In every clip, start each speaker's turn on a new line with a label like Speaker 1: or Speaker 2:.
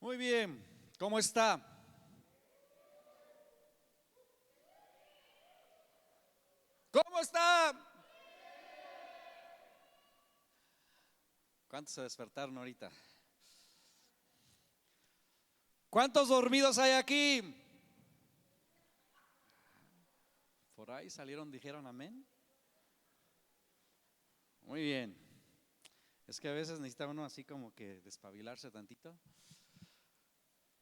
Speaker 1: Muy bien, ¿cómo está? ¿Cómo está? ¿Cuántos se despertaron ahorita? ¿Cuántos dormidos hay aquí? Por ahí salieron, dijeron amén. Muy bien. Es que a veces necesita uno así como que despabilarse tantito.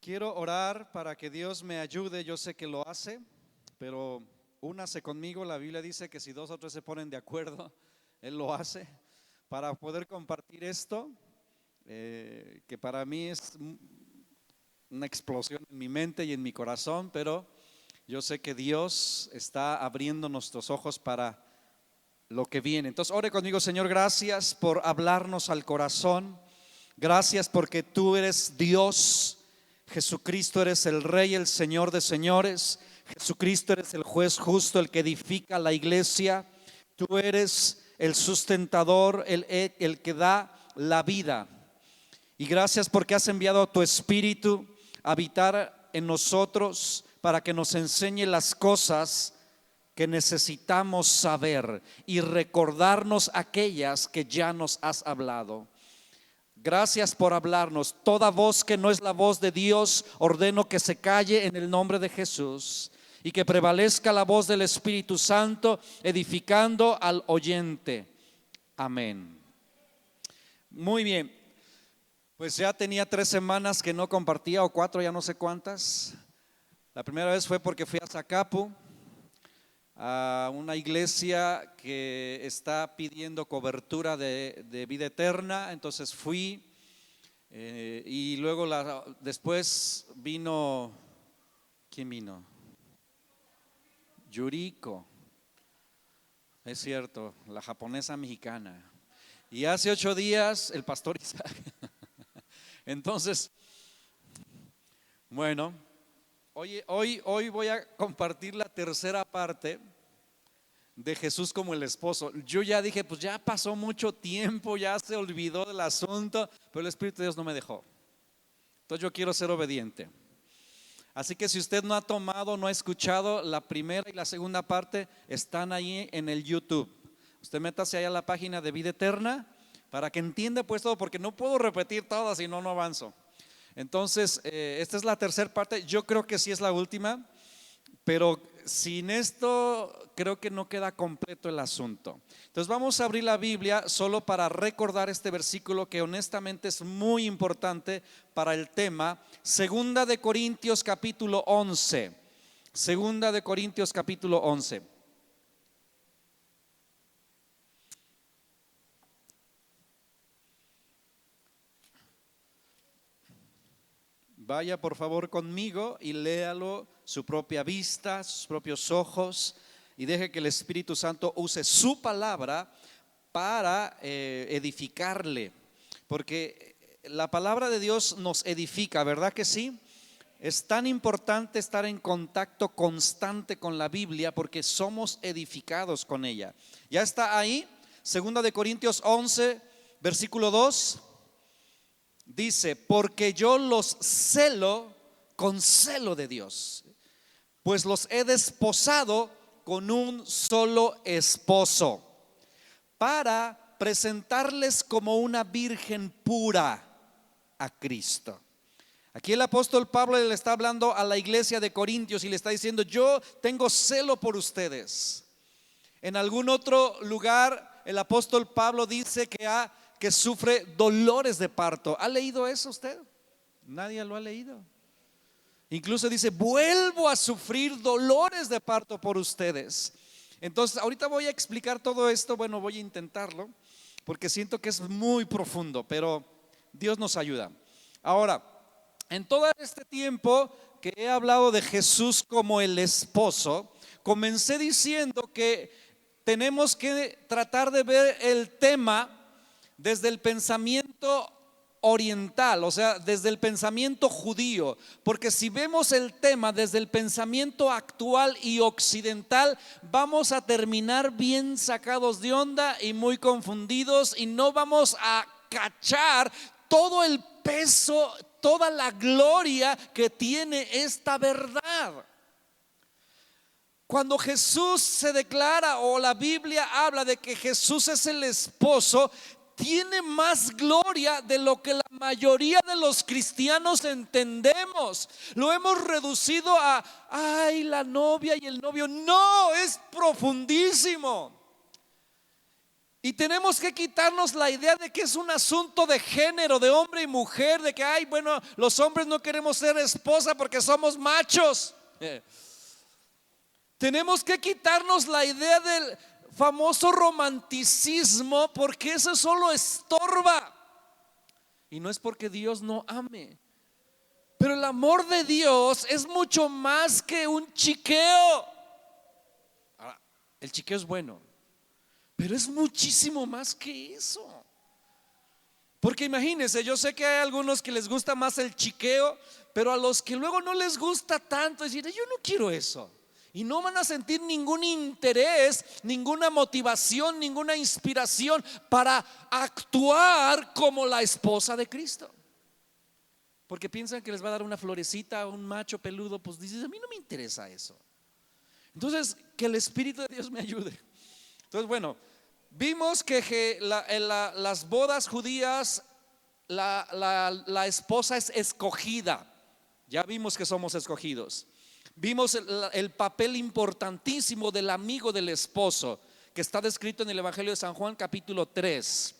Speaker 1: Quiero orar para que Dios me ayude. Yo sé que lo hace, pero únase conmigo. La Biblia dice que si dos o tres se ponen de acuerdo, Él lo hace para poder compartir esto, que para mí es una explosión en mi mente y en mi corazón, pero yo sé que Dios está abriendo nuestros ojos para lo que viene. Entonces, ore conmigo. Señor, gracias por hablarnos al corazón. Gracias porque tú eres Dios. Jesucristo eres el Rey, el Señor de señores. Jesucristo eres el juez justo, el que edifica la iglesia. Tú eres el sustentador, el que da la vida. Y gracias porque has enviado a tu Espíritu a habitar en nosotros para que nos enseñe las cosas que necesitamos saber y recordarnos aquellas que ya nos has hablado. Gracias por hablarnos. Toda voz que no es la voz de Dios, ordeno que se calle en el nombre de Jesús y que prevalezca la voz del Espíritu Santo, edificando al oyente. Amén. Muy bien. Pues ya tenía 3 semanas que no compartía, o 4, ya no sé cuántas. La primera vez fue porque fui a Zacapu, a una iglesia que está pidiendo cobertura de vida eterna. Entonces fui, y luego después vino, ¿quién vino? Yuriko, es cierto, la japonesa mexicana. Y hace 8 días el pastor Isaac. Entonces, bueno, hoy voy a compartir la tercera parte de Jesús como el esposo. Yo ya dije, pues ya pasó mucho tiempo, ya se olvidó del asunto, pero el Espíritu de Dios no me dejó. Entonces yo quiero ser obediente. Así que si usted no ha tomado, no ha escuchado la primera y la segunda parte, están ahí en el YouTube. Usted métase ahí a la página de Vida Eterna para que entienda pues todo, porque no puedo repetir todas, si no, no avanzo. Entonces, esta es la tercera parte. Yo creo que sí es la última, pero sin esto creo que no queda completo el asunto. Entonces vamos a abrir la Biblia solo para recordar este versículo que honestamente es muy importante para el tema. Segunda de Corintios capítulo 11. Segunda de Corintios capítulo 11. Vaya por favor conmigo y léalo su propia vista, sus propios ojos, y deje que el Espíritu Santo use su palabra para edificarle, porque la palabra de Dios nos edifica, ¿verdad que sí? Es tan importante estar en contacto constante con la Biblia porque somos edificados con ella. Ya está ahí, segunda de Corintios 11, versículo 2. Dice, porque yo los celo con celo de Dios, pues los he desposado con un solo esposo, para presentarles como una virgen pura a Cristo. Aquí el apóstol Pablo le está hablando a la iglesia de Corintios y le está diciendo, yo tengo celo por ustedes. En algún otro lugar el apóstol Pablo dice que sufre dolores de parto. ¿Ha leído eso usted? Nadie lo ha leído. Incluso dice, vuelvo a sufrir dolores de parto por ustedes. Entonces ahorita voy a explicar todo esto. Bueno, voy a intentarlo porque siento que es muy profundo, pero Dios nos ayuda. Ahora, en todo este tiempo que he hablado de Jesús como el esposo, comencé diciendo que tenemos que tratar de ver el tema desde el pensamiento oriental, o sea, desde el pensamiento judío, porque si vemos el tema desde el pensamiento actual y occidental, vamos a terminar bien sacados de onda y muy confundidos, y no vamos a cachar todo el peso, toda la gloria que tiene esta verdad. Cuando Jesús se declara o la Biblia habla de que Jesús es el esposo, tiene más gloria de lo que la mayoría de los cristianos entendemos. Lo hemos reducido a, ay, la novia y el novio. No, es profundísimo. Y tenemos que quitarnos la idea de que es un asunto de género, de hombre y mujer, de que, ay, bueno, los hombres no queremos ser esposa porque somos machos. Tenemos que quitarnos la idea del famoso romanticismo, porque eso solo estorba. Y no es porque Dios no ame, pero el amor de Dios es mucho más que un chiqueo. Ahora, el chiqueo es bueno, pero es muchísimo más que eso. Porque imagínense, yo sé que hay algunos que les gusta más el chiqueo, pero a los que luego no les gusta tanto, decir, yo no quiero eso. Y no van a sentir ningún interés, ninguna motivación, ninguna inspiración para actuar como la esposa de Cristo. Porque piensan que les va a dar una florecita a un macho peludo. Pues dices, a mí no me interesa eso. Entonces, que el Espíritu de Dios me ayude. Entonces, bueno, vimos que las bodas judías, la esposa es escogida. Ya vimos que somos escogidos. Vimos el papel importantísimo del amigo del esposo, que está descrito en el Evangelio de San Juan capítulo 3.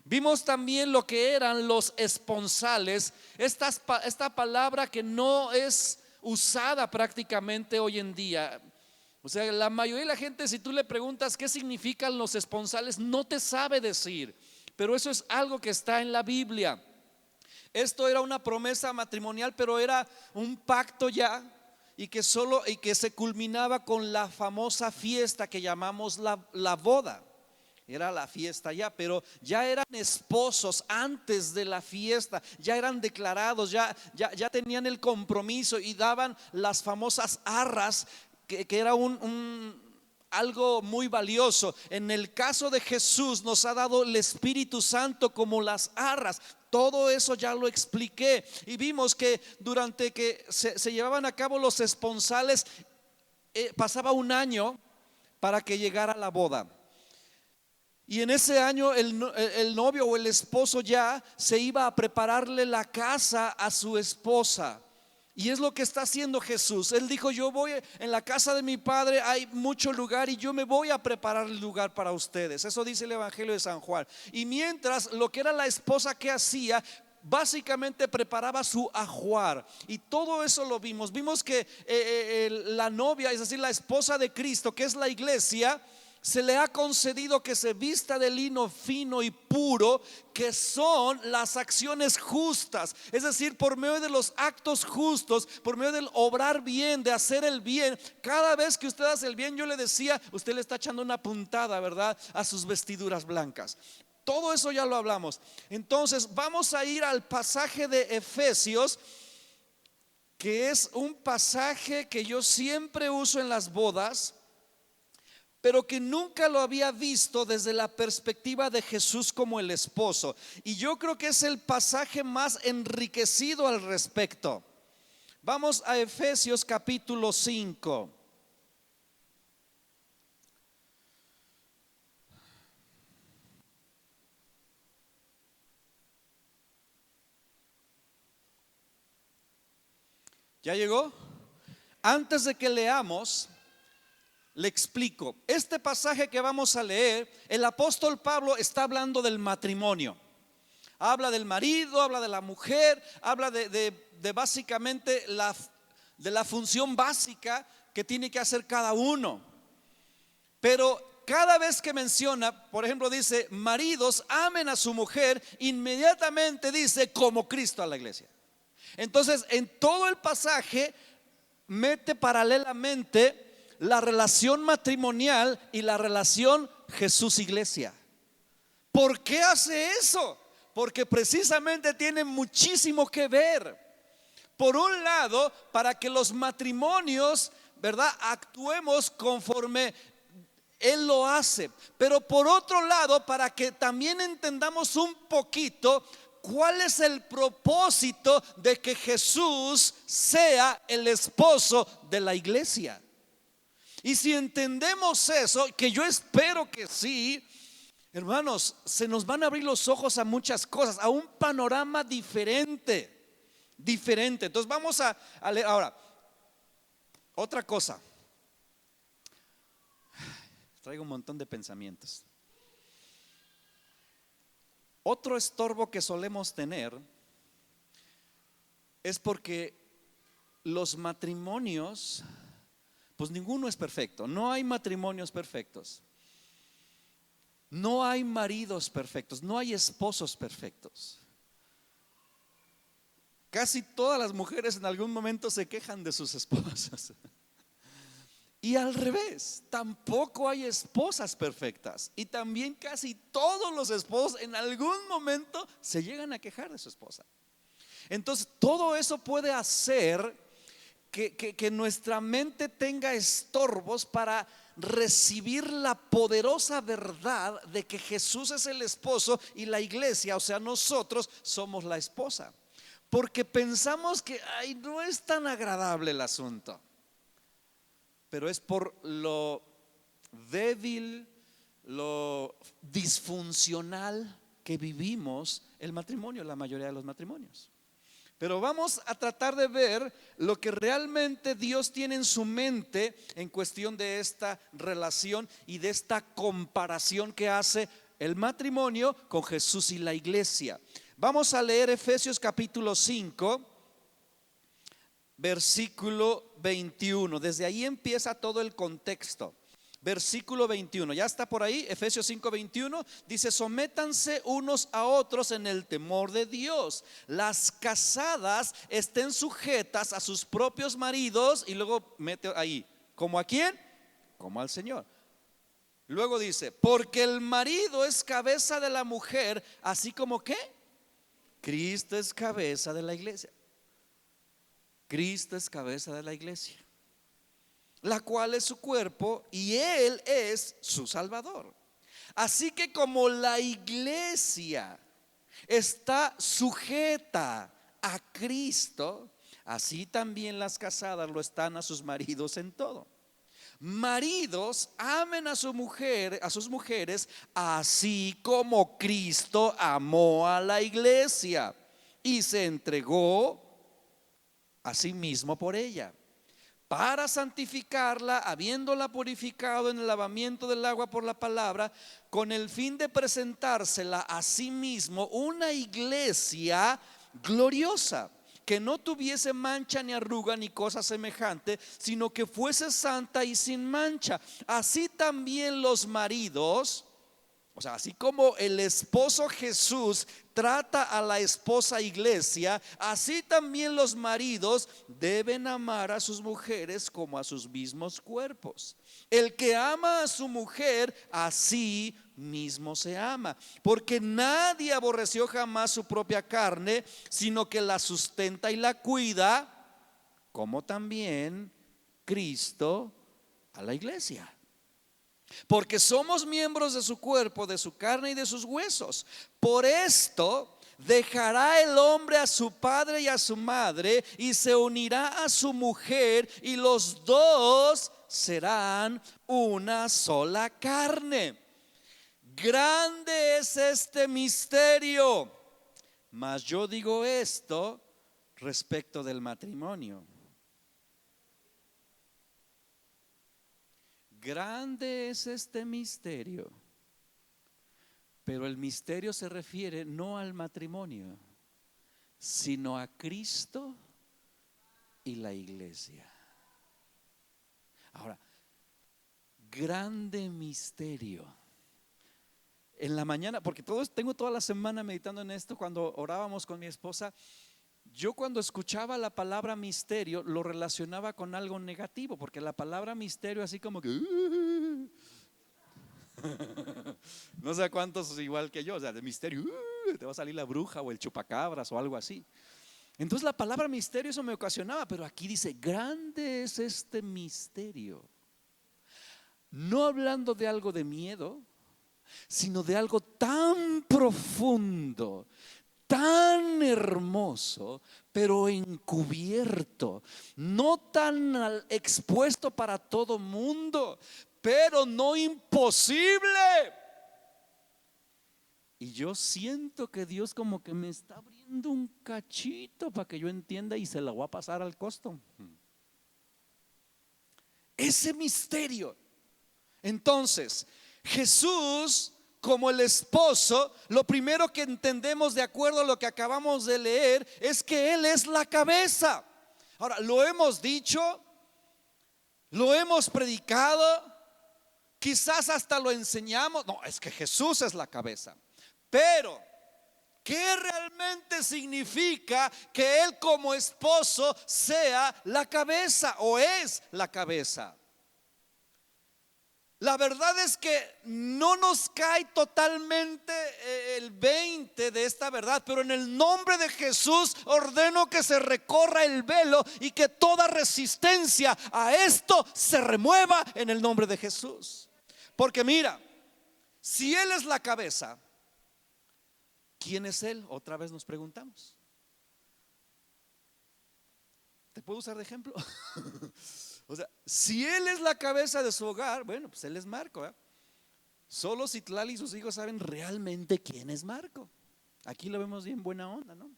Speaker 1: Vimos también lo que eran los esponsales, esta palabra que no es usada prácticamente hoy en día. O sea, la mayoría de la gente, si tú le preguntas qué significan los esponsales, no te sabe decir, pero eso es algo que está en la Biblia. Esto era una promesa matrimonial, pero era un pacto ya, y que se culminaba con la famosa fiesta que llamamos la boda. Era la fiesta ya, pero ya eran esposos antes de la fiesta, ya eran declarados, ya tenían el compromiso y daban las famosas arras, que era algo muy valioso. En el caso de Jesús nos ha dado el Espíritu Santo como las arras. Todo eso ya lo expliqué. Y vimos que durante que se llevaban a cabo los esponsales, pasaba un año para que llegara la boda. Y en ese año el novio o el esposo ya se iba a prepararle la casa a su esposa. Y es lo que está haciendo Jesús. Él dijo, yo voy, en la casa de mi padre hay mucho lugar y yo me voy a preparar el lugar para ustedes. Eso dice el Evangelio de San Juan. Y mientras lo que era la esposa que hacía, básicamente preparaba su ajuar. Y todo eso lo vimos. Vimos que la novia, es decir, la esposa de Cristo, que es la iglesia, se le ha concedido que se vista de lino fino y puro, que son las acciones justas. Es decir, por medio de los actos justos, por medio del obrar bien, de hacer el bien. Cada vez que usted hace el bien, yo le decía, usted le está echando una puntada, ¿verdad?, a sus vestiduras blancas. Todo eso ya lo hablamos. Entonces vamos a ir al pasaje de Efesios, que es un pasaje que yo siempre uso en las bodas, pero que nunca lo había visto desde la perspectiva de Jesús como el esposo. Y yo creo que es el pasaje más enriquecido al respecto. Vamos a Efesios capítulo 5. ¿Ya llegó? Antes de que leamos, le explico. Este pasaje que vamos a leer, el apóstol Pablo está hablando del matrimonio. Habla del marido, habla de la mujer, habla de básicamente de la función básica que tiene que hacer cada uno. Pero cada vez que menciona, por ejemplo, dice, maridos, amen a su mujer, inmediatamente dice, como Cristo a la iglesia. Entonces, en todo el pasaje mete paralelamente la relación matrimonial y la relación Jesús-iglesia. ¿Por qué hace eso? Porque precisamente tiene muchísimo que ver. Por un lado, para que los matrimonios, ¿verdad?, actuemos conforme Él lo hace. Pero por otro lado, para que también entendamos un poquito ¿cuál es el propósito de que Jesús sea el esposo de la iglesia? Y si entendemos eso, que yo espero que sí, hermanos, se nos van a abrir los ojos a muchas cosas, a un panorama diferente. Entonces vamos a leer ahora. Otra cosa. Traigo un montón de pensamientos. Otro estorbo que solemos tener es porque los matrimonios, pues ninguno es perfecto. No hay matrimonios perfectos. No hay maridos perfectos. No hay esposos perfectos. Casi todas las mujeres en algún momento se quejan de sus esposos. Y al revés, tampoco hay esposas perfectas. Y también casi todos los esposos en algún momento se llegan a quejar de su esposa. Entonces todo eso puede hacer que nuestra mente tenga estorbos para recibir la poderosa verdad de que Jesús es el esposo y la iglesia, o sea, nosotros somos la esposa. Porque pensamos que no es tan agradable el asunto. Pero es por lo débil, lo disfuncional que vivimos el matrimonio, la mayoría de los matrimonios. Pero vamos a tratar de ver lo que realmente Dios tiene en su mente en cuestión de esta relación y de esta comparación que hace el matrimonio con Jesús y la iglesia. Vamos a leer Efesios capítulo 5. Versículo 21, desde ahí empieza todo el contexto. Versículo 21, ya está por ahí. Efesios 5, 21 dice: sométanse unos a otros en el temor de Dios. Las casadas estén sujetas a sus propios maridos. Y luego mete ahí, ¿como a quién? Como al Señor. Luego dice: porque el marido es cabeza de la mujer, así como ¿qué? Cristo es cabeza de la iglesia. Cristo es cabeza de la iglesia, la cual es su cuerpo y Él es su Salvador. Así que como la iglesia está sujeta a Cristo, así también las casadas lo están a sus maridos en todo. Maridos, amen a su mujer, a sus mujeres, así como Cristo amó a la iglesia y se entregó a sí mismo por ella, para santificarla, habiéndola purificado en el lavamiento del agua por la palabra, con el fin de presentársela a sí mismo una iglesia gloriosa, que no tuviese mancha ni arruga ni cosa semejante, sino que fuese santa y sin mancha. Así también los maridos, o sea, así como el esposo Jesús trata a la esposa iglesia, así también los maridos deben amar a sus mujeres como a sus mismos cuerpos. El que ama a su mujer, así mismo se ama, porque nadie aborreció jamás su propia carne, sino que la sustenta y la cuida, como también Cristo a la iglesia. Porque somos miembros de su cuerpo, de su carne y de sus huesos. Por esto dejará el hombre a su padre y a su madre y se unirá a su mujer, y los dos serán una sola carne. Grande es este misterio, mas yo digo esto respecto del matrimonio. Grande es este misterio, pero el misterio se refiere no al matrimonio, sino a Cristo y la iglesia. Ahora, grande misterio. En la mañana, porque tengo toda la semana meditando en esto, cuando orábamos con mi esposa, yo cuando escuchaba la palabra misterio lo relacionaba con algo negativo, porque la palabra misterio así como que no sé cuántos igual que yo, o sea, de misterio te va a salir la bruja o el chupacabras o algo así. Entonces la palabra misterio eso me ocasionaba, pero aquí dice: grande es este misterio. No hablando de algo de miedo, sino de algo tan profundo, tan hermoso, pero encubierto, no tan expuesto para todo mundo, pero no imposible. Y yo siento que Dios como que me está abriendo un cachito para que yo entienda y se la voy a pasar al costo. Ese misterio. Entonces, Jesús como el esposo, lo primero que entendemos de acuerdo a lo que acabamos de leer es que Él es la cabeza. Ahora, lo hemos dicho, lo hemos predicado, quizás hasta lo enseñamos. No, es que Jesús es la cabeza. Pero, ¿qué realmente significa que Él como esposo sea la cabeza o es la cabeza? La verdad es que no nos cae totalmente el 20 de esta verdad, pero en el nombre de Jesús ordeno que se recorra el velo y que toda resistencia a esto se remueva en el nombre de Jesús. Porque mira, si Él es la cabeza, ¿quién es Él? Otra vez nos preguntamos. ¿Te puedo usar de ejemplo? O sea, si Él es la cabeza de su hogar, bueno, pues Él es Marco, ¿eh? Solo Citlali y sus hijos saben realmente quién es Marco. Aquí lo vemos bien buena onda, ¿no?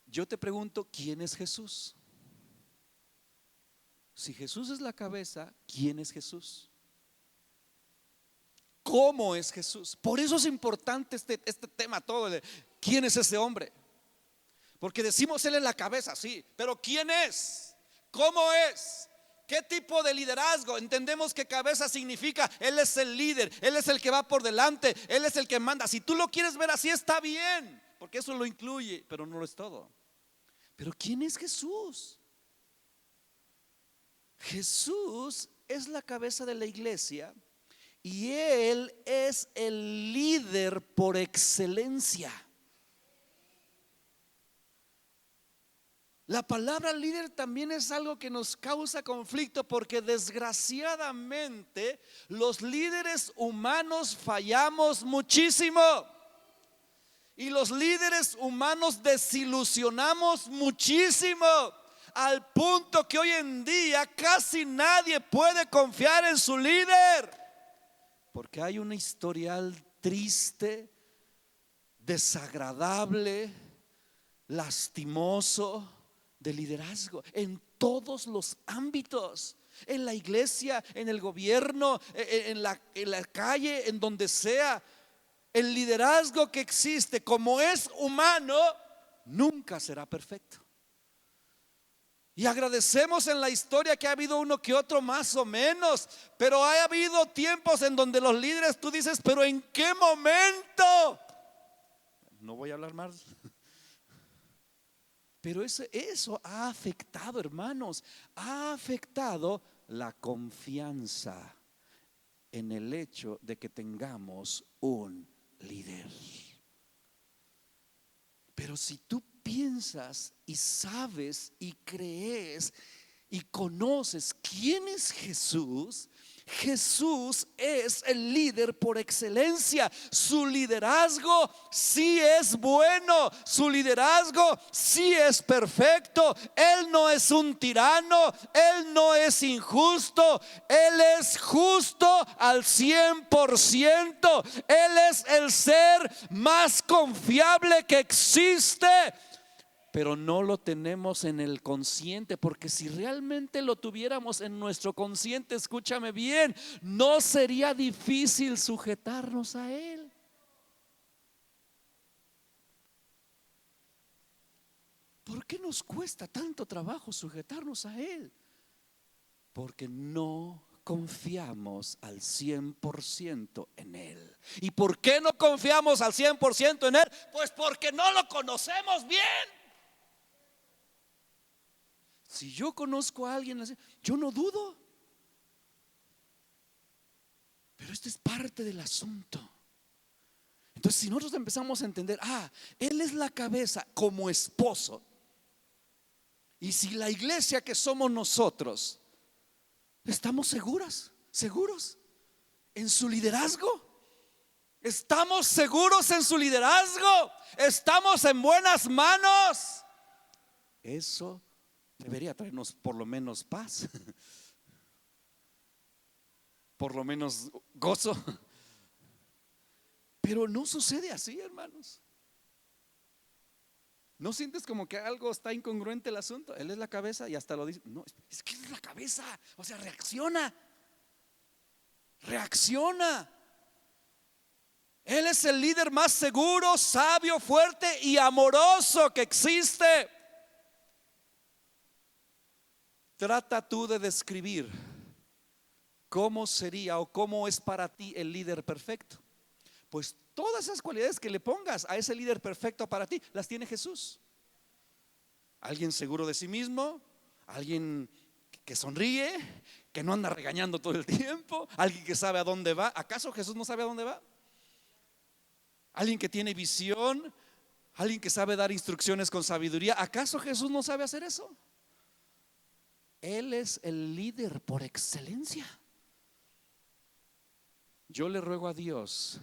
Speaker 1: Yo te pregunto, ¿quién es Jesús? Si Jesús es la cabeza, ¿quién es Jesús? ¿Cómo es Jesús? Por eso es importante este tema todo de ¿quién es ese hombre? Porque decimos Él es la cabeza, sí, pero ¿quién es? ¿Cómo es? ¿Qué tipo de liderazgo? Entendemos que cabeza significa Él es el líder, Él es el que va por delante, Él es el que manda. Si tú lo quieres ver así está bien, porque eso lo incluye, pero no lo es todo. Pero ¿quién es Jesús? Jesús es la cabeza de la iglesia y Él es el líder por excelencia. La palabra líder también es algo que nos causa conflicto porque desgraciadamente los líderes humanos fallamos muchísimo. Y los líderes humanos desilusionamos muchísimo, al punto que hoy en día casi nadie puede confiar en su líder. Porque hay un historial triste, desagradable, lastimoso de liderazgo en todos los ámbitos, en la iglesia, en el gobierno, en la calle, en donde sea. El liderazgo que existe, como es humano, nunca será perfecto. Y agradecemos en la historia que ha habido uno que otro más o menos, pero ha habido tiempos en donde los líderes tú dices, pero ¿en qué momento? No voy a hablar más. Pero eso ha afectado, hermanos, ha afectado la confianza en el hecho de que tengamos un líder. Pero si tú piensas y sabes y crees y conoces quién es Jesús, Jesús es el líder por excelencia. Su liderazgo sí es bueno, su liderazgo sí es perfecto. Él no es un tirano, Él no es injusto, Él es justo al 100%. Él es el ser más confiable que existe. Pero no lo tenemos en el consciente, porque si realmente lo tuviéramos en nuestro consciente, escúchame bien, no sería difícil sujetarnos a Él. ¿Por qué nos cuesta tanto trabajo sujetarnos a Él? Porque no confiamos al 100% en Él. ¿Y por qué no confiamos al 100% en Él? Pues porque no lo conocemos bien. Si yo conozco a alguien, yo no dudo. Pero esto es parte del asunto. Entonces, si nosotros empezamos a entender, Él es la cabeza como esposo, y si la iglesia que somos nosotros estamos seguros, en su liderazgo? ¿Estamos seguros en su liderazgo? ¿Estamos en buenas manos? Eso debería traernos por lo menos paz, por lo menos gozo. Pero no sucede así, hermanos. ¿No sientes como que algo está incongruente el asunto? Él es la cabeza y hasta lo dice. No, es que es la cabeza. O sea, reacciona. Reacciona. Él es el líder más seguro, sabio, fuerte y amoroso que existe. Trata tú de describir cómo sería o cómo es para ti el líder perfecto. Pues todas esas cualidades que le pongas a ese líder perfecto para ti, las tiene Jesús. Alguien seguro de sí mismo, alguien que sonríe, que no anda regañando todo el tiempo, alguien que sabe a dónde va. ¿Acaso Jesús no sabe a dónde va? Alguien que tiene visión, alguien que sabe dar instrucciones con sabiduría. ¿Acaso Jesús no sabe hacer eso? Él es el líder por excelencia. Yo le ruego a Dios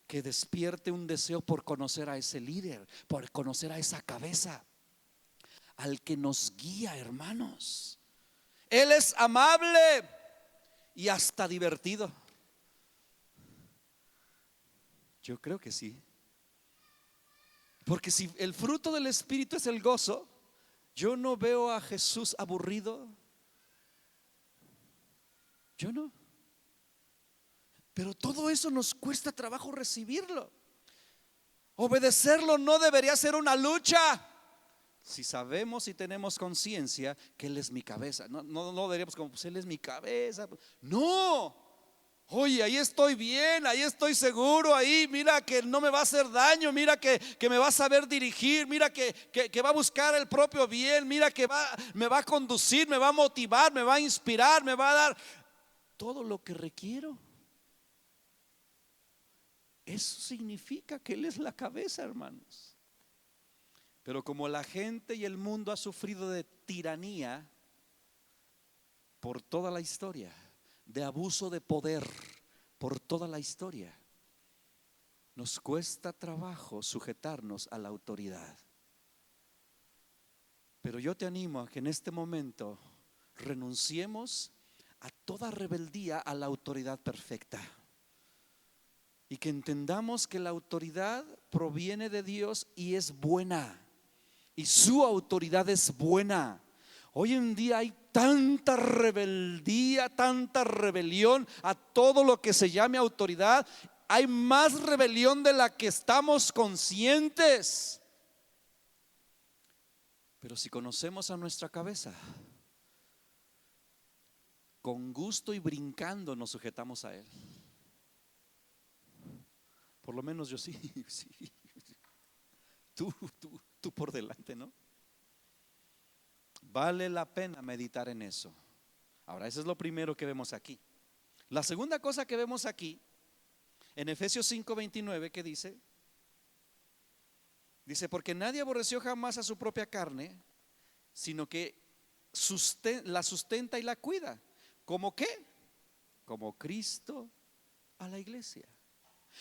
Speaker 1: que despierte un deseo por conocer a ese líder, por conocer a esa cabeza, al que nos guía, hermanos. Él es amable y hasta divertido. Yo creo que sí. Porque si el fruto del Espíritu es el gozo, yo no veo a Jesús aburrido. Yo no. Pero todo eso nos cuesta trabajo recibirlo. Obedecerlo no debería ser una lucha. Si sabemos y tenemos conciencia que Él es mi cabeza. No deberíamos como, pues Él es mi cabeza. No. Oye, ahí estoy bien, ahí estoy seguro, ahí mira que no me va a hacer daño, mira que me va a saber dirigir, mira que va a buscar el propio bien, mira que me va a conducir, me va a motivar, me va a inspirar, me va a dar todo lo que requiero. Eso significa que Él es la cabeza, hermanos. Pero como la gente y el mundo ha sufrido de tiranía por toda la historia, de abuso de poder por toda la historia, nos cuesta trabajo sujetarnos a la autoridad. Pero yo te animo a que en este momento renunciemos a toda rebeldía a la autoridad perfecta y que entendamos que la autoridad proviene de Dios y es buena, y su autoridad es buena. Hoy en día hay tanta rebeldía, tanta rebelión a todo lo que se llame autoridad. Hay más rebelión de la que estamos conscientes. Pero si conocemos a nuestra cabeza, con gusto y brincando nos sujetamos a Él. Por lo menos yo sí, sí. Tú por delante, ¿no? Vale la pena meditar en eso. Ahora, eso es lo primero que vemos aquí. La segunda cosa que vemos aquí, en Efesios 5:29, que dice, porque nadie aborreció jamás a su propia carne, sino que la sustenta y la cuida. ¿Cómo qué? Como Cristo a la iglesia.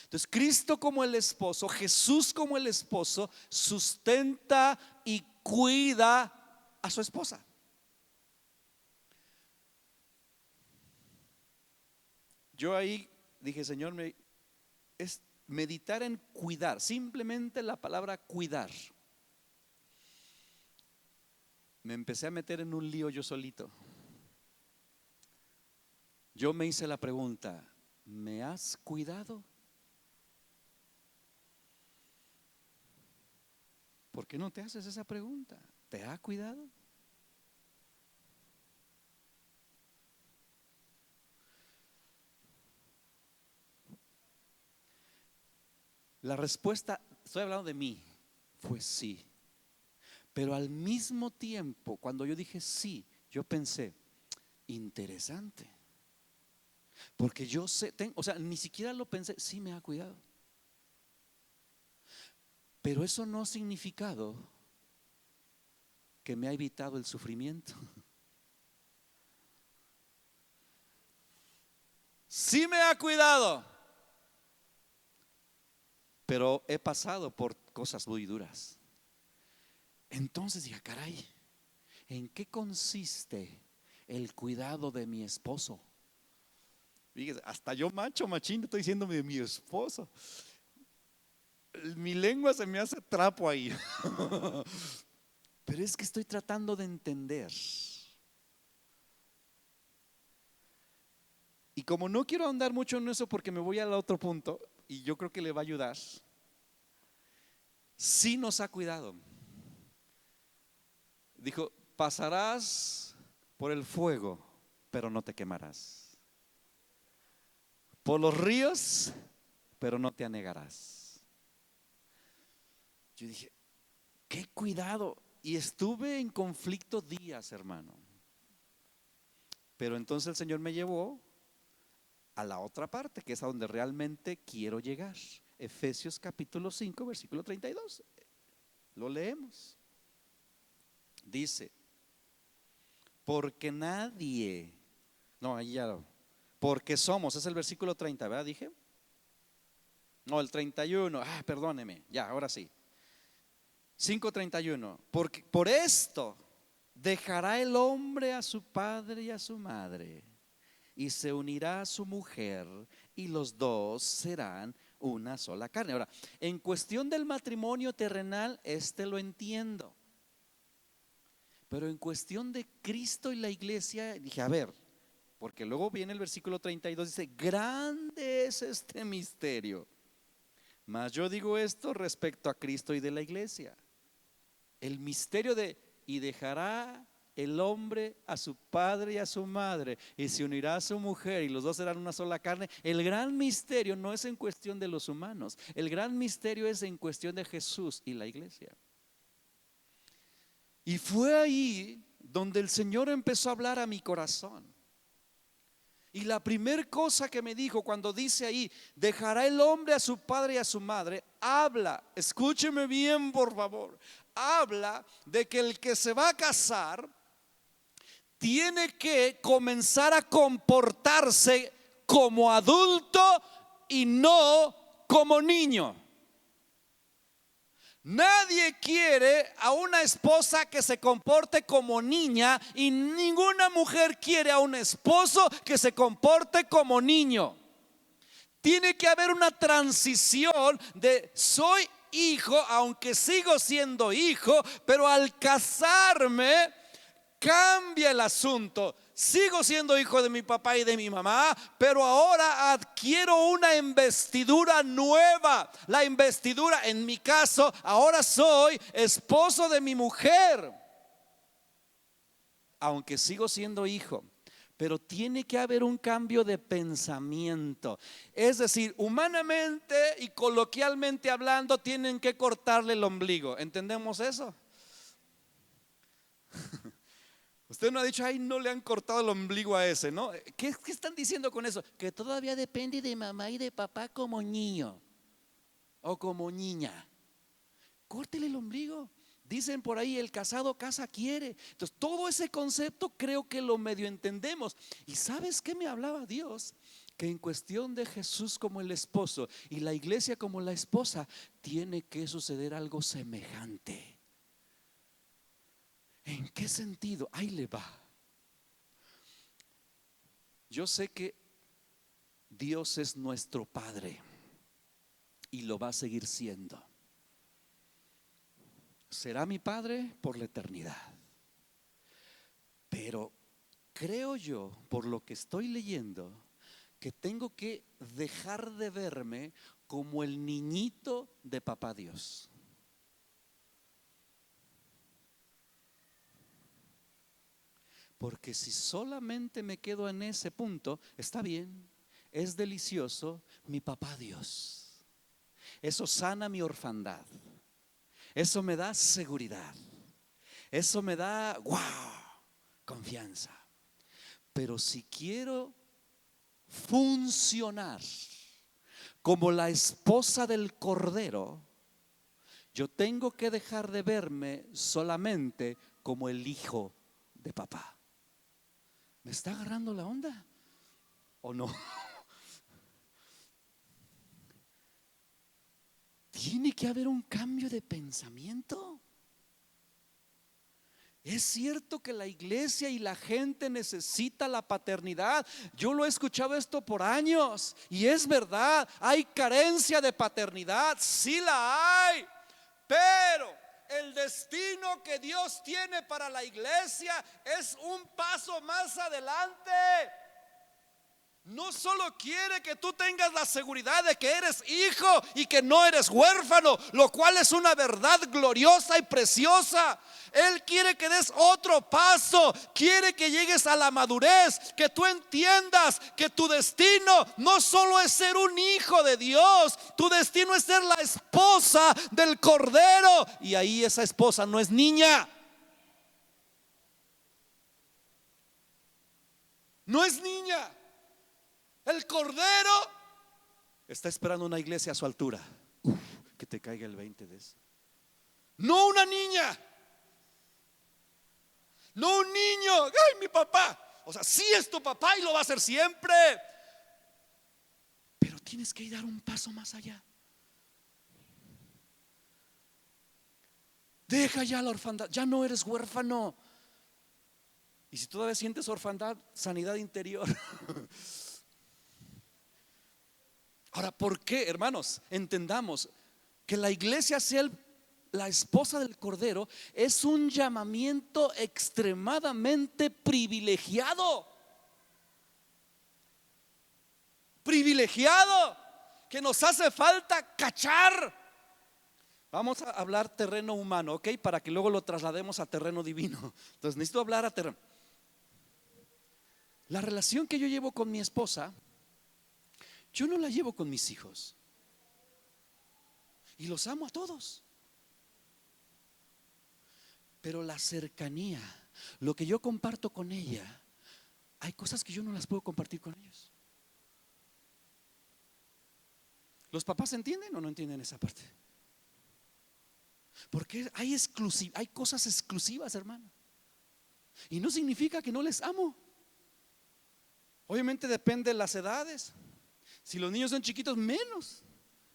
Speaker 1: Entonces Cristo como el esposo, Jesús como el esposo, sustenta y cuida a su esposa. Yo ahí dije, Señor, es meditar en cuidar, simplemente la palabra cuidar. Me empecé a meter en un lío yo solito. Yo me hice la pregunta, ¿me has cuidado? ¿Por qué no te haces esa pregunta? ¿Te ha cuidado? La respuesta, estoy hablando de mí, fue sí. Pero al mismo tiempo, cuando yo dije sí, yo pensé, interesante. Porque yo sé, o sea, ni siquiera lo pensé, sí me ha cuidado. Pero eso no ha significado que me ha evitado el sufrimiento. sí me ha cuidado, pero he pasado por cosas muy duras. Entonces dije, caray, ¿en qué consiste el cuidado de mi esposo? Fíjese, hasta yo machín, estoy diciendo de mi esposo. Mi lengua se me hace trapo ahí. Pero es que estoy tratando de entender. Y como no quiero andar mucho en eso porque me voy al otro punto, y yo creo que le va a ayudar, sí nos ha cuidado. Dijo, pasarás por el fuego, pero no te quemarás. Por los ríos, pero no te anegarás. Yo dije, qué cuidado. Y estuve en conflicto días, hermano. Pero entonces el Señor me llevó a la otra parte, que es a donde realmente quiero llegar. Efesios capítulo 5, versículo 32. Lo leemos. Dice, porque nadie, no, ahí ya, porque somos, es el versículo 30, ¿verdad? Dije, no, el 31, perdóneme, ya, ahora sí. 5:31, porque por esto dejará el hombre a su padre y a su madre, y se unirá a su mujer, y los dos serán una sola carne. Ahora, en cuestión del matrimonio terrenal, lo entiendo. Pero en cuestión de Cristo y la iglesia, dije, a ver, porque luego viene el versículo 32, dice, grande es este misterio. Mas yo digo esto respecto a Cristo y de la iglesia. El misterio de, y dejará el hombre a su padre y a su madre, y se unirá a su mujer, y los dos serán una sola carne. El gran misterio no es en cuestión de los humanos, el gran misterio es en cuestión de Jesús y la iglesia. Y fue ahí donde el Señor empezó a hablar a mi corazón. Y la primera cosa que me dijo cuando dice ahí, dejará el hombre a su padre y a su madre, habla, escúcheme bien por favor, habla de que el que se va a casar tiene que comenzar a comportarse como adulto y no como niño. Nadie quiere a una esposa que se comporte como niña, y ninguna mujer quiere a un esposo que se comporte como niño. Tiene que haber una transición de soy hijo, aunque sigo siendo hijo, pero al casarme cambia el asunto. Sigo siendo hijo de mi papá y de mi mamá, pero ahora adquiero una investidura nueva. La investidura, en mi caso, ahora soy esposo de mi mujer, aunque sigo siendo hijo. Pero tiene que haber un cambio de pensamiento. Es decir, humanamente y coloquialmente hablando, tienen que cortarle el ombligo. ¿Entendemos eso? Usted no ha dicho, ay, no le han cortado el ombligo a ese, ¿no? ¿Qué están diciendo con eso? Que todavía depende de mamá y de papá como niño o como niña. Córtele el ombligo. Dicen por ahí, el casado casa quiere. Entonces, todo ese concepto creo que lo medio entendemos. ¿Y sabes qué me hablaba Dios? Que en cuestión de Jesús como el esposo y la iglesia como la esposa, tiene que suceder algo semejante. ¿En qué sentido? Ahí le va. Yo sé que Dios es nuestro Padre y lo va a seguir siendo. Será mi Padre por la eternidad. Pero creo yo, por lo que estoy leyendo, que tengo que dejar de verme como el niñito de papá Dios. Porque si solamente me quedo en ese punto, está bien, es delicioso mi papá Dios. Eso sana mi orfandad. Eso me da seguridad. Eso me da, confianza. Pero si quiero funcionar como la esposa del Cordero, yo tengo que dejar de verme solamente como el hijo de papá. ¿Me está agarrando la onda o no? tiene que haber un cambio de pensamiento. Es cierto que la iglesia y la gente necesita la paternidad. Yo lo he escuchado esto por años y es verdad, hay carencia de paternidad, sí la hay, pero el destino que Dios tiene para la iglesia es un paso más adelante. No solo quiere que tú tengas la seguridad de que eres hijo y que no eres huérfano, lo cual es una verdad gloriosa y preciosa. Él quiere que des otro paso, quiere que llegues a la madurez, que tú entiendas que tu destino no solo es ser un hijo de Dios, tu destino es ser la esposa del Cordero. Y ahí esa esposa no es niña, no es niña. El Cordero está esperando una iglesia a su altura. Que te caiga el 20 de eso. No una niña, no un niño. Ay, mi papá. O sea, sí es tu papá y lo va a hacer siempre, pero tienes que dar un paso más allá. Deja ya la orfandad, ya no eres huérfano. Y si todavía sientes orfandad, sanidad interior. Ahora, ¿por qué, hermanos? Entendamos que la iglesia sea la esposa del Cordero es un llamamiento extremadamente privilegiado. Privilegiado, que nos hace falta cachar. Vamos a hablar terreno humano, ¿ok? Para que luego lo traslademos a terreno divino. Entonces necesito hablar a terreno. La relación que yo llevo con mi esposa, yo no la llevo con mis hijos. Y los amo a todos. Pero la cercanía, lo que yo comparto con ella, hay cosas que yo no las puedo compartir con ellos. ¿Los papás entienden o no entienden esa parte? Porque hay cosas exclusivas, hermano. Y no significa que no les amo. Obviamente depende de las edades. Si los niños son chiquitos, menos.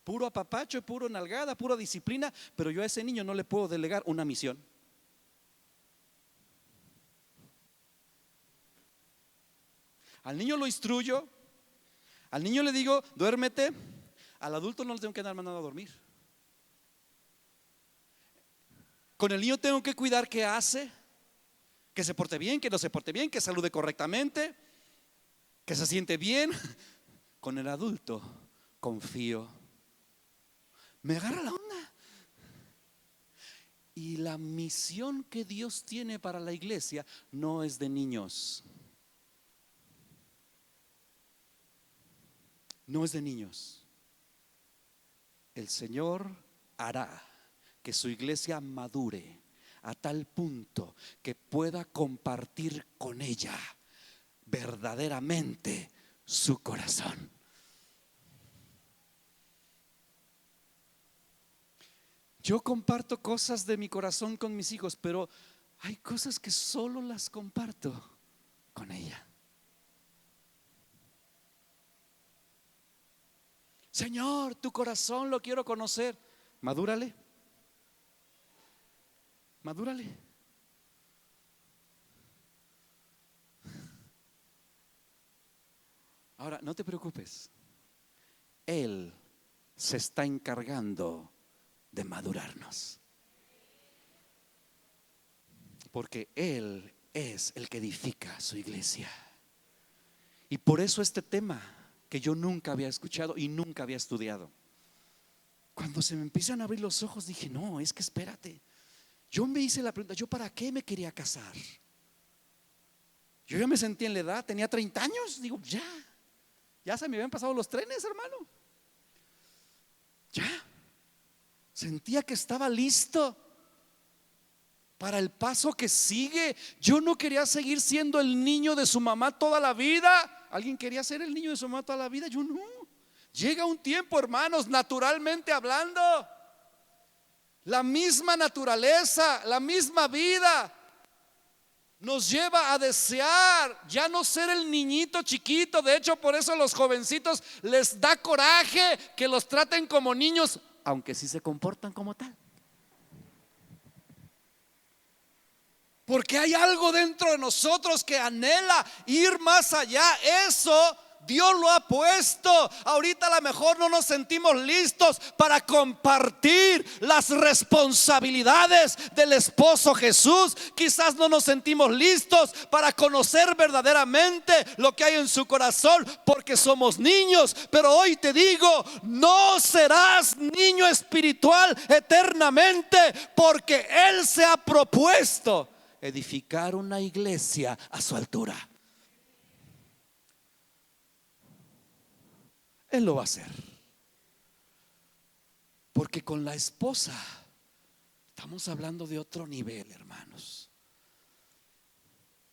Speaker 1: Puro apapacho, puro nalgada, pura disciplina. Pero yo a ese niño no le puedo delegar una misión. Al niño lo instruyo. Al niño le digo, duérmete. Al adulto no le tengo que andar mandando a dormir. Con el niño tengo que cuidar qué hace, que se porte bien, que no se porte bien, que salude correctamente, que se siente bien. Con el adulto confío. Me agarra la onda. Y la misión que Dios tiene para la iglesia no es de niños. No es de niños. El Señor hará que su iglesia madure a tal punto que pueda compartir con ella verdaderamente su corazón. Yo comparto cosas de mi corazón con mis hijos, pero hay cosas que solo las comparto con ella. Señor, tu corazón lo quiero conocer. Madúrale. Madúrale. Ahora, no te preocupes. Él se está encargando de madurarnos. Porque Él es el que edifica su iglesia. Y por eso este tema que yo nunca había escuchado y nunca había estudiado, cuando se me empiezan a abrir los ojos dije, no, es que espérate. Yo me hice la pregunta, ¿yo para qué me quería casar? Yo ya me sentía en la edad, tenía 30 años. Digo, ya se me habían pasado los trenes, hermano. Ya sentía que estaba listo para el paso que sigue. Yo no quería seguir siendo el niño de su mamá toda la vida. ¿Alguien quería ser el niño de su mamá toda la vida? Yo no. Llega un tiempo, hermanos, naturalmente hablando, la misma naturaleza, la misma vida nos lleva a desear ya no ser el niñito chiquito. De hecho, por eso a los jovencitos les da coraje que los traten como niños aunque sí se comportan como tal. Porque hay algo dentro de nosotros que anhela ir más allá. Eso Dios lo ha puesto. Ahorita a lo mejor no nos sentimos listos para compartir las responsabilidades del esposo Jesús. Quizás no nos sentimos listos para conocer verdaderamente lo que hay en su corazón, porque somos niños. Pero hoy te digo, no serás niño espiritual eternamente, porque Él se ha propuesto edificar una iglesia a su altura. Él lo va a hacer. Porque con la esposa estamos hablando de otro nivel, hermanos.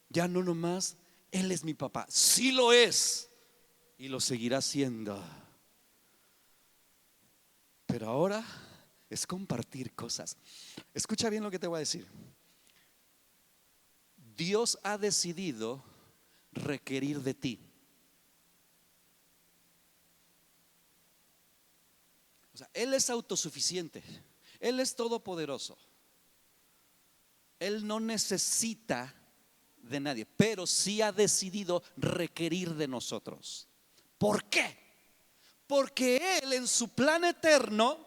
Speaker 1: Ya no nomás Él es mi papá, sí lo es y lo seguirá siendo. Pero ahora es compartir cosas. Escucha bien lo que te voy a decir. Dios ha decidido requerir de ti. O sea, Él es autosuficiente. Él es todopoderoso. Él no necesita de nadie, pero sí ha decidido requerir de nosotros. ¿Por qué? Porque Él en su plan eterno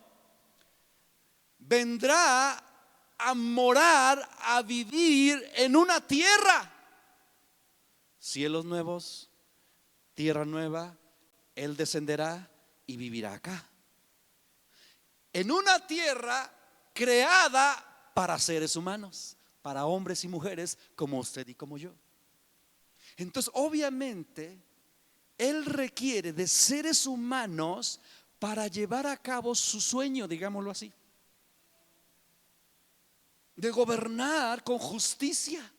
Speaker 1: vendrá a morar, a vivir en una tierra. Cielos nuevos, tierra nueva. Él descenderá y vivirá acá. En una tierra creada para seres humanos, para hombres y mujeres como usted y como yo. Entonces, obviamente, Él requiere de seres humanos para llevar a cabo su sueño, digámoslo así, de gobernar con justicia.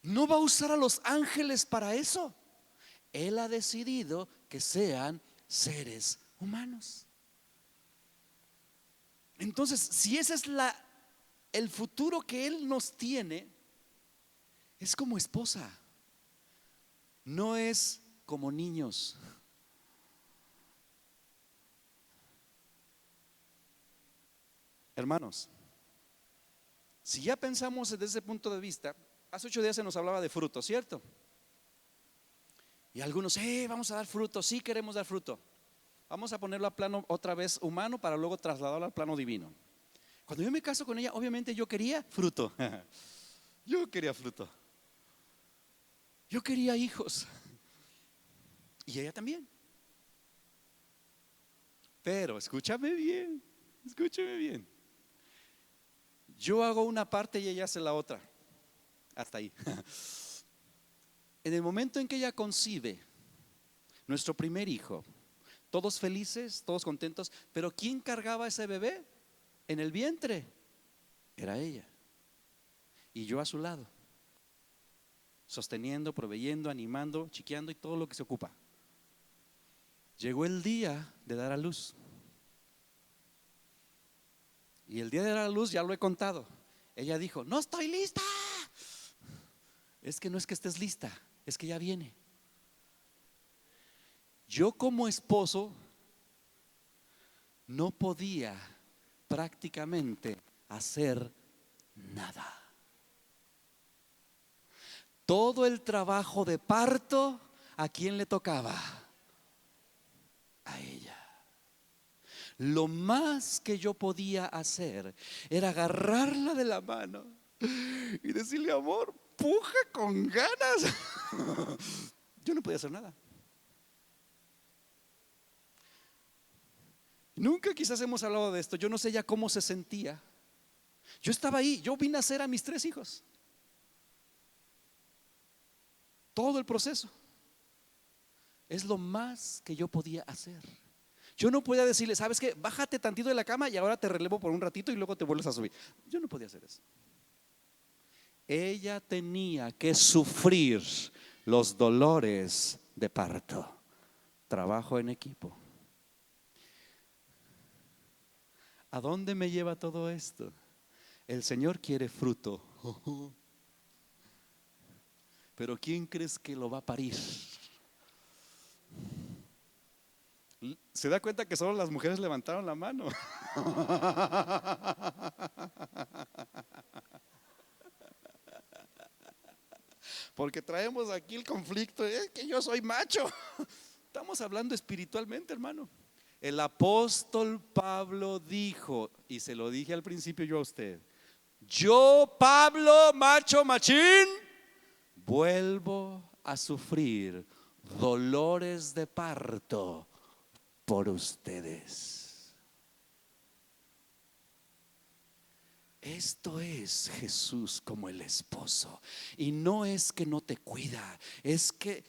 Speaker 1: No va a usar a los ángeles para eso. Él ha decidido que sean seres humanos. Entonces, si ese es el futuro que Él nos tiene, es como esposa, no es como niños. Hermanos, si ya pensamos desde ese punto de vista, hace 8 días se nos hablaba de fruto, ¿cierto? Y algunos, vamos a dar fruto, sí queremos dar fruto. Vamos a ponerlo a plano otra vez humano para luego trasladarlo al plano divino. Cuando yo me caso con ella, obviamente yo quería fruto. Yo quería fruto. Yo quería hijos. Y ella también. Pero escúchame bien, escúchame bien. Yo hago una parte y ella hace la otra. Hasta ahí. En el momento en que ella concibe nuestro primer hijo, todos felices, todos contentos, pero ¿quién cargaba a ese bebé en el vientre? Era ella. Y yo a su lado, sosteniendo, proveyendo, animando, chiqueando y todo lo que se ocupa. Llegó el día de dar a luz. Y el día de dar a luz ya lo he contado. Ella dijo, no estoy lista. Es que no es que estés lista, es que ya viene. Yo como esposo no podía prácticamente hacer nada. Todo el trabajo de parto, ¿a quién le tocaba? A ella. Lo más que yo podía hacer era agarrarla de la mano y decirle, amor, puja con ganas. Yo no podía hacer nada. Nunca quizás hemos hablado de esto. Yo no sé ya cómo se sentía. Yo estaba ahí, yo vine a hacer a mis 3 hijos. Todo el proceso. Es lo más que yo podía hacer. Yo no podía decirle, ¿sabes qué? Bájate tantito de la cama y ahora te relevo por un ratito y luego te vuelves a subir. Yo no podía hacer eso. Ella tenía que sufrir los dolores de parto. Trabajo en equipo. ¿A dónde me lleva todo esto? El Señor quiere fruto. Pero ¿quién crees que lo va a parir? ¿Se da cuenta que solo las mujeres levantaron la mano? Porque traemos aquí el conflicto, es que yo soy macho. Estamos hablando espiritualmente, hermano. El apóstol Pablo dijo, y se lo dije al principio yo a usted: yo, Pablo, macho, machín, vuelvo a sufrir dolores de parto por ustedes. Esto es Jesús como el esposo. Y no es que no te cuida, es que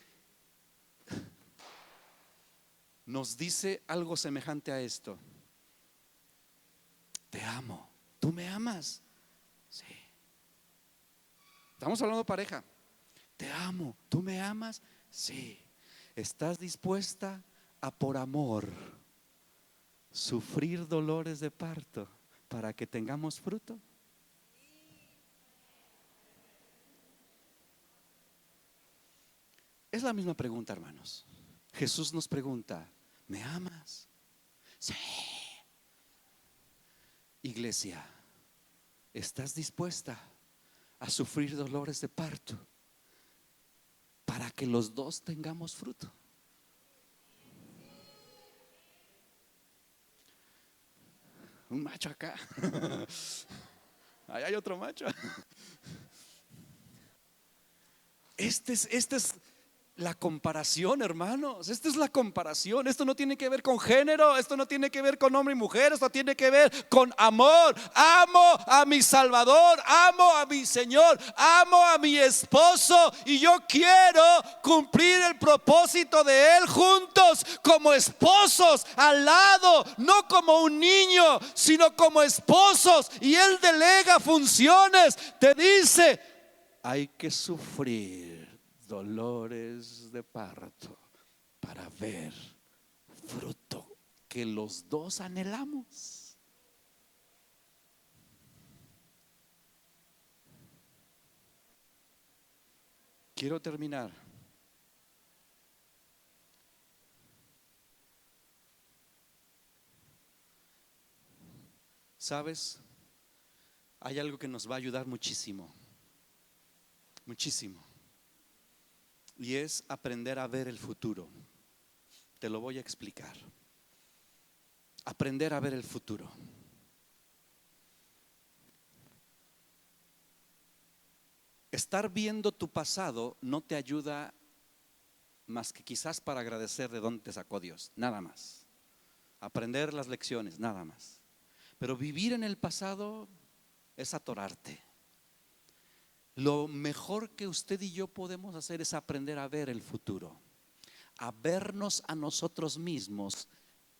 Speaker 1: nos dice algo semejante a esto: te amo. ¿Tú me amas? Sí. Estamos hablando de pareja. Te amo. ¿Tú me amas? Sí. ¿Estás dispuesta a, por amor, sufrir dolores de parto para que tengamos fruto? Es la misma pregunta, hermanos. Jesús nos pregunta: ¿me amas? Sí. Iglesia, ¿estás dispuesta a sufrir dolores de parto para que los dos tengamos fruto? Un macho acá. Ahí hay otro macho. Esta es la comparación, hermanos. Esta es la comparación. Esto no tiene que ver con género. Esto no tiene que ver con hombre y mujer. Esto tiene que ver con amor. Amo a mi Salvador. Amo a mi Señor. Amo a mi esposo. Y yo quiero cumplir el propósito de Él juntos, como esposos al lado. No como un niño, sino como esposos. Y Él delega funciones. Te dice: hay que sufrir dolores de parto para ver fruto que los dos anhelamos. Quiero terminar. ¿Sabes? Hay algo que nos va a ayudar muchísimo. Muchísimo. Y es aprender a ver el futuro. Te lo voy a explicar. Aprender a ver el futuro. Estar viendo tu pasado no te ayuda más que quizás para agradecer de dónde te sacó Dios, nada más. Aprender las lecciones, nada más. Pero vivir en el pasado es atorarte. Lo mejor que usted y yo podemos hacer es aprender a ver el futuro, a vernos a nosotros mismos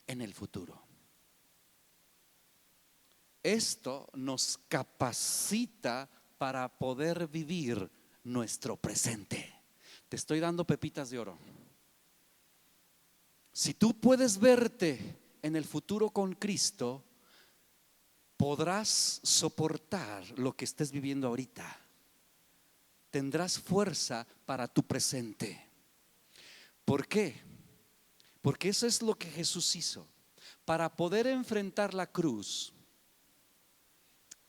Speaker 1: en el futuro. Esto nos capacita para poder vivir nuestro presente. Te estoy dando pepitas de oro. Si tú puedes verte en el futuro con Cristo, podrás soportar lo que estés viviendo ahorita. Tendrás fuerza para tu presente. ¿Por qué? Porque eso es lo que Jesús hizo. Para poder enfrentar la cruz,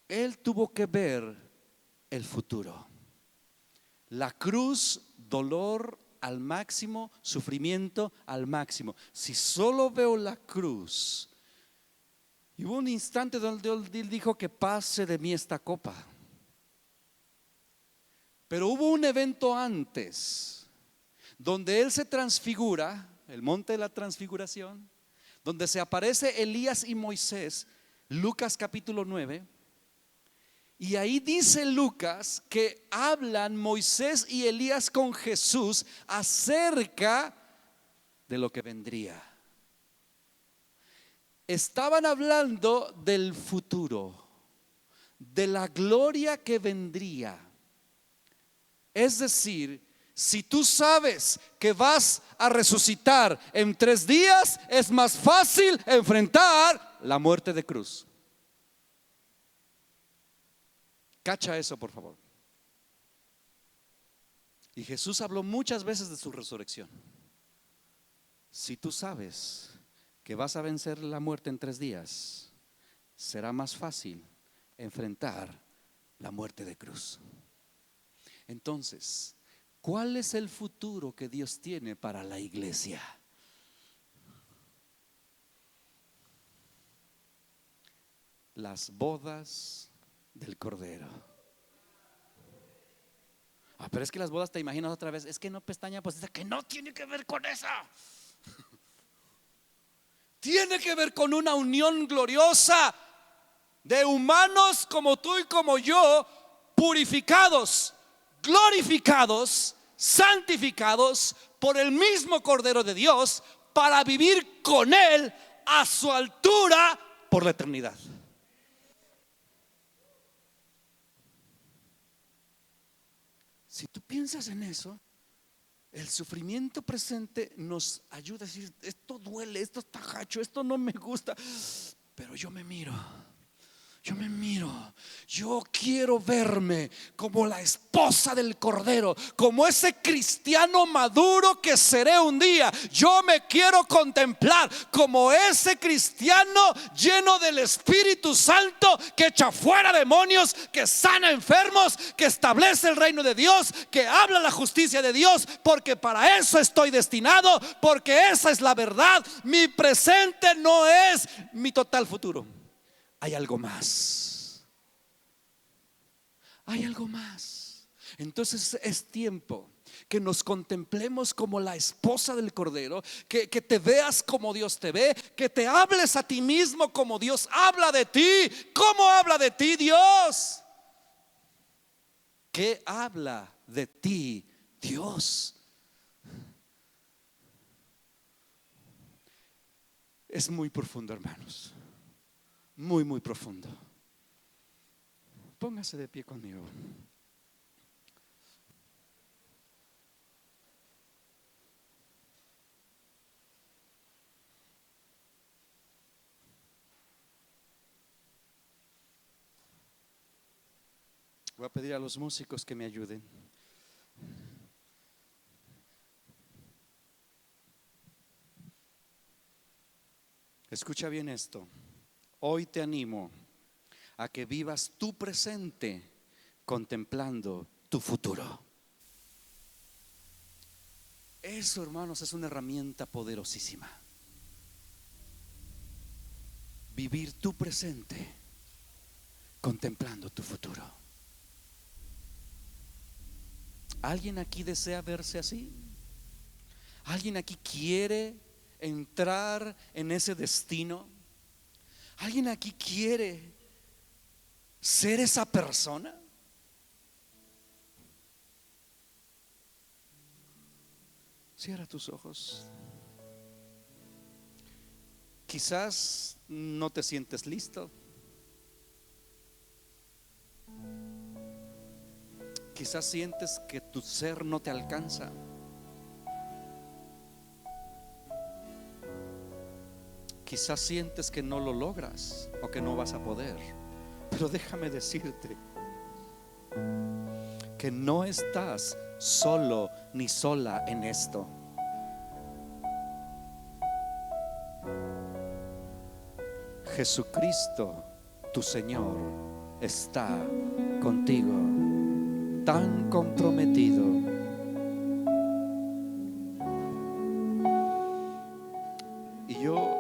Speaker 1: Él tuvo que ver el futuro. La cruz, dolor al máximo, sufrimiento al máximo. Si solo veo la cruz, y hubo un instante donde Él dijo: que pase de mí esta copa. Pero hubo un evento antes, donde Él se transfigura, el monte de la transfiguración, donde se aparece Elías y Moisés, Lucas capítulo 9. Y ahí dice Lucas que hablan Moisés y Elías con Jesús acerca de lo que vendría. Estaban hablando del futuro, de la gloria que vendría. Es decir, si tú sabes que vas a resucitar en 3 días, es más fácil enfrentar la muerte de cruz. Cacha eso, por favor. Y Jesús habló muchas veces de su resurrección. Si tú sabes que vas a vencer la muerte en 3 días, será más fácil enfrentar la muerte de cruz. Entonces, ¿cuál es el futuro que Dios tiene para la iglesia? Las bodas del Cordero. Pero es que las bodas, te imaginas otra vez, es que no pestaña, pues es que no tiene que ver con esa. Tiene que ver con una unión gloriosa de humanos como tú y como yo, purificados, glorificados, santificados por el mismo Cordero de Dios, para vivir con Él a su altura por la eternidad. Si tú piensas en eso, el sufrimiento presente nos ayuda a decir: esto duele, esto está gacho, esto no me gusta, pero yo me miro, yo quiero verme como la esposa del Cordero, como ese cristiano maduro que seré un día. Yo me quiero contemplar como ese cristiano lleno del Espíritu Santo, que echa fuera demonios, que sana enfermos, que establece el reino de Dios, que habla la justicia de Dios, porque para eso estoy destinado, porque esa es la verdad. Mi presente no es mi total futuro. Hay algo más. Hay algo más. Entonces es tiempo que nos contemplemos como la esposa del Cordero, que te veas como Dios te ve, que te hables a ti mismo como Dios habla de ti. ¿Cómo habla de ti Dios? ¿Qué habla de ti Dios? Es muy profundo, hermanos. Muy, muy profundo. Póngase de pie conmigo. Voy a pedir a los músicos que me ayuden. Escucha bien esto. Hoy te animo a que vivas tu presente contemplando tu futuro. Eso, hermanos, es una herramienta poderosísima. Vivir tu presente contemplando tu futuro. ¿Alguien aquí desea verse así? ¿Alguien aquí quiere entrar en ese destino? ¿Alguien aquí quiere ser esa persona? Cierra tus ojos. Quizás no te sientes listo. Quizás sientes que tu ser no te alcanza. Quizás sientes que no lo logras o que no vas a poder. Pero déjame decirte que no estás solo ni sola en esto. Jesucristo, tu Señor, está contigo, tan comprometido. Y yo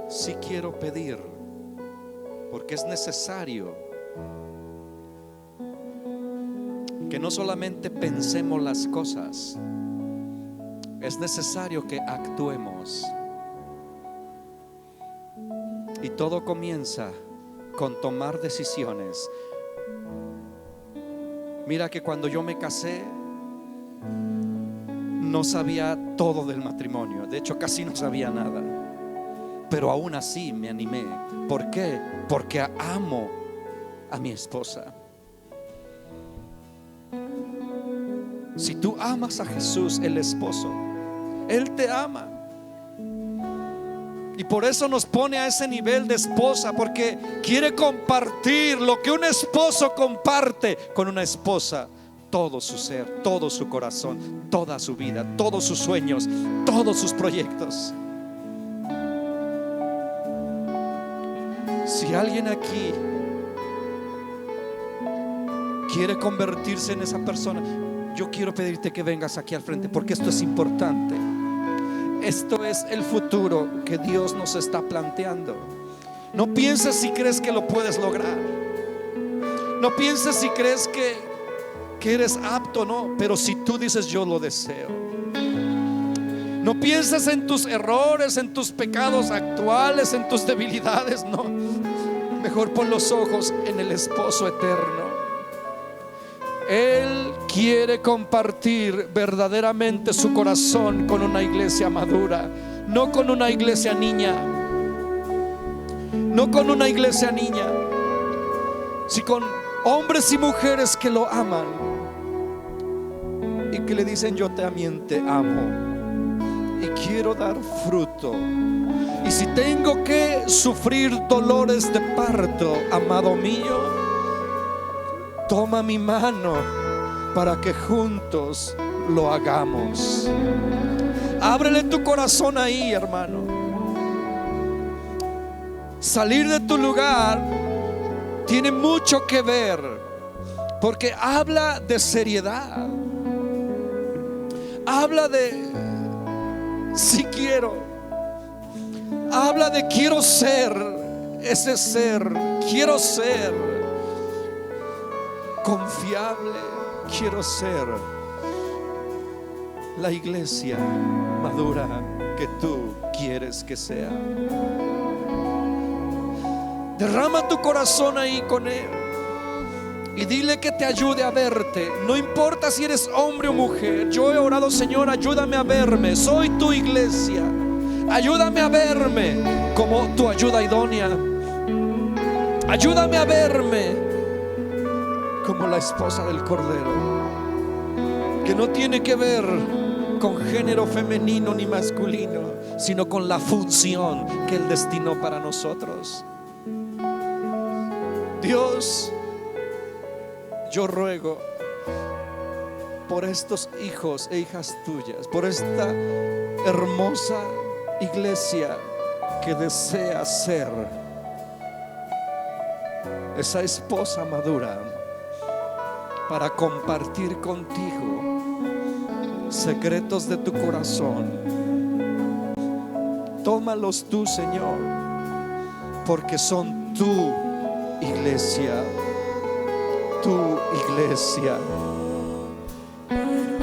Speaker 1: sí quiero pedir, porque es necesario que no solamente pensemos las cosas, es necesario que actuemos. Y todo comienza con tomar decisiones. Mira que cuando yo me casé no sabía todo del matrimonio, de hecho casi no sabía nada, pero aún así me animé. ¿Por qué? Porque amo a mi esposa. Si tú amas a Jesús, el esposo, Él te ama. Y por eso nos pone a ese nivel de esposa, porque quiere compartir lo que un esposo comparte con una esposa: todo su ser, todo su corazón, toda su vida, todos sus sueños, todos sus proyectos. Si alguien aquí quiere convertirse en esa persona, yo quiero pedirte que vengas aquí al frente, porque esto es importante. Esto es el futuro que Dios nos está planteando. No pienses si crees que lo puedes lograr. No pienses si crees que eres apto, no. Pero si tú dices yo lo deseo. No pienses en tus errores, en tus pecados actuales, en tus debilidades, no. Mejor pon los ojos en el esposo eterno. Él quiere compartir verdaderamente su corazón con una iglesia madura, no con una iglesia niña, no con una iglesia niña, sino con hombres y mujeres que lo aman y que le dicen: yo también te amo y quiero dar fruto. Y si tengo que sufrir dolores de parto, amado mío, toma mi mano para que juntos lo hagamos. Ábrele tu corazón ahí, hermano. Salir de tu lugar tiene mucho que ver, porque habla de seriedad. Habla de si quiero. Habla de quiero ser ese ser. Quiero ser confiable. Quiero ser la iglesia madura que tú quieres que sea. Derrama tu corazón ahí con Él y dile que te ayude a verte. No importa si eres hombre o mujer. Yo he orado: Señor, ayúdame a verme. Soy tu iglesia. Ayúdame a verme como tu ayuda idónea. Ayúdame a verme como la esposa del Cordero, que no tiene que ver con género femenino ni masculino, sino con la función que Él destinó para nosotros. Dios, yo ruego por estos hijos e hijas tuyas, por esta hermosa iglesia que desea ser esa esposa madura para compartir contigo secretos de tu corazón. Tómalos tú, Señor, porque son tu iglesia, tu iglesia,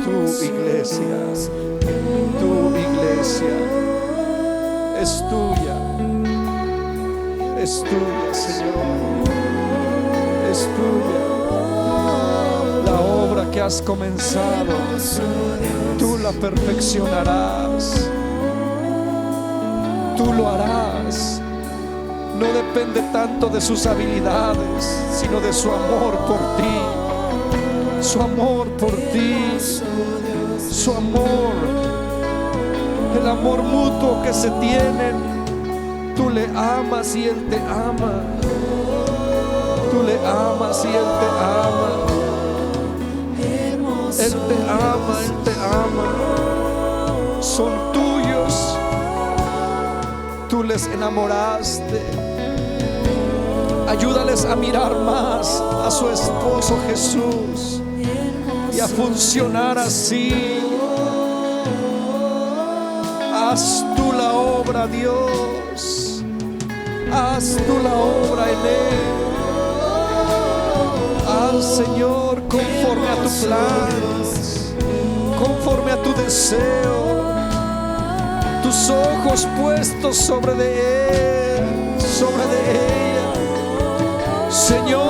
Speaker 1: tu iglesia, tu iglesia. Es tuya, Señor, es tuya. La obra que has comenzado, tú la perfeccionarás, tú lo harás. No depende tanto de sus habilidades, sino de su amor por ti, su amor por ti, su amor. El amor mutuo que se tienen. Tú le amas y Él te ama. Tú le amas y Él te ama. Él te ama, Él te ama. Son tuyos. Tú les enamoraste. Ayúdales a mirar más a su esposo Jesús y a funcionar así. Haz tú la obra, Dios. Haz tú la obra en Él. Haz, Señor, conforme a tu plan, conforme a tu deseo. Tus ojos puestos sobre de Él, sobre de ella. Señor,